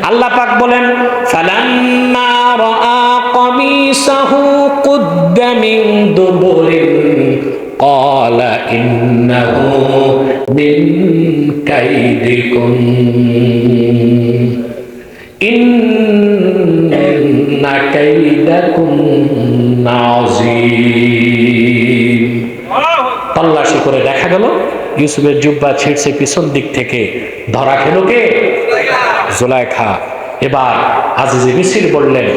আল্লাহ পাক বলেন ফালাম্মা রাআ কামিসাহু কুদ্দা মিন দুবুরিন ক্বালা ইন্নাহু মিন কাইদিকুম ইন্না কাইদাকুম নাযীম। তল্লাশি করে দেখা গেল ইউসুফের জুব্বা ছিঁড়ছে পিছন দিক থেকে। ধরা খেল কে? জুলাইখা। এবার আজিজে মিসর বললেন,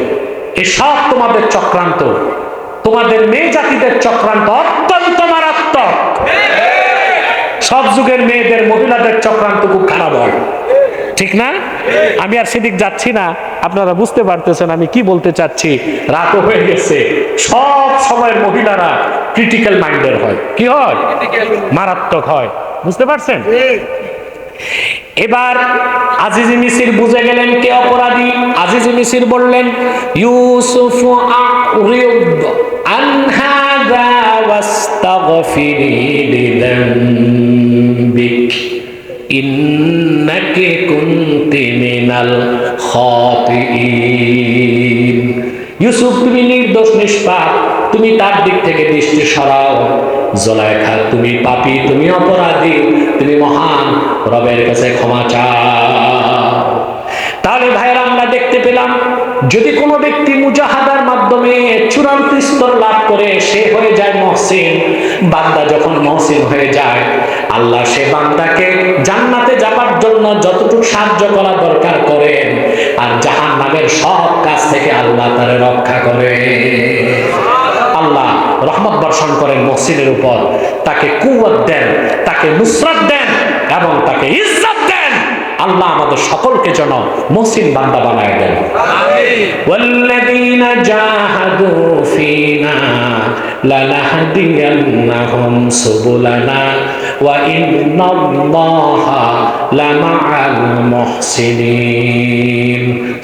এসব তোমাদের চক্রান্ত, তোমাদের মেয়ে জাতিদের চক্রান্ত, অত্যন্ত মারাত্মক। সব যুগের মেয়েদের, মহিলাদের চক্রান্ত খুব খারাপ হয়, ঠিক না? আমি আর সেদিক যাচ্ছি না, আপনারা বুঝতে পারতেছেন আমি কি বলতে চাচ্ছি। রাতও হয়ে গেছে। সব সময়ের মহিলারা ক্রিটিক্যাল মাইন্ডের হয়। কি হয়? মারাত্মক হয়। বুঝতে পারছেন? এবার আজিজে মিসর বুঝে গেলেন কে অপরাধী। আজিজে মিসর বললেন, ইউসুফ আ'রিদ আন হাযা ওয়াস্তাগফিরি লিযামবিক ইন্নাকি কুনতি মিনাল খাতিঈন। ইউসুফ, তুমি নির্দোষ নিষ্পাপ, তুমি তার দিক থেকে দৃষ্টি সরাও। জুলাইখা, তুমি পাপী, তুমি অপরাধী, তুমি মহান রবের কাছে ক্ষমা চাও। তাহলে ভাইরা আমরা দেখতে পেলাম, যদি কোনো ব্যক্তি মুজাহাদার মাধ্যমে চূড়ান্ত স্তর লাভ করে, সে হয়ে যায় মহসিন। বান্দা যখন মহসিন হয়ে যায়, আল্লাহ সে বান্দাকে জান্নাতে যাবার জন্য যতটুকু সাহায্য করা দরকার করেন, আর জাহান্নামের সব কাজ থেকে আল্লাহ তারে রক্ষা করে। আল্লাহ রহমত বর্ষণ করেন মহসিনের উপর, তাকে কুওয়াত দেন, তাকে নুসরাত দেন এবং তাকে ইজ্জত দেন। আল্লাহ আমাদের সকলকে যেন মুহসিন বান্দা বানায় দেন। ওয়াল্লাযীনা জাহাদু ফীনা লানাহদিয়ান্নাহুম সুবুলানা ওয়া ইন্নাল্লাহা লামাআল মুহসিনিন।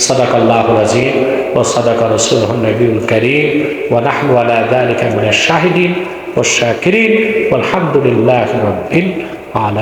সাদাকাল্লাহুল আযীম ওয়া সাদাকা রাসূলুহুন নবিয়্যুল কারীম ওয়া নাহনু আলা যালিকা মিনাশ শাহিদিন ওয়াশ শাকিরিন ওয়ালহামদুলিল্লাহি রাব্বিল আলামিন।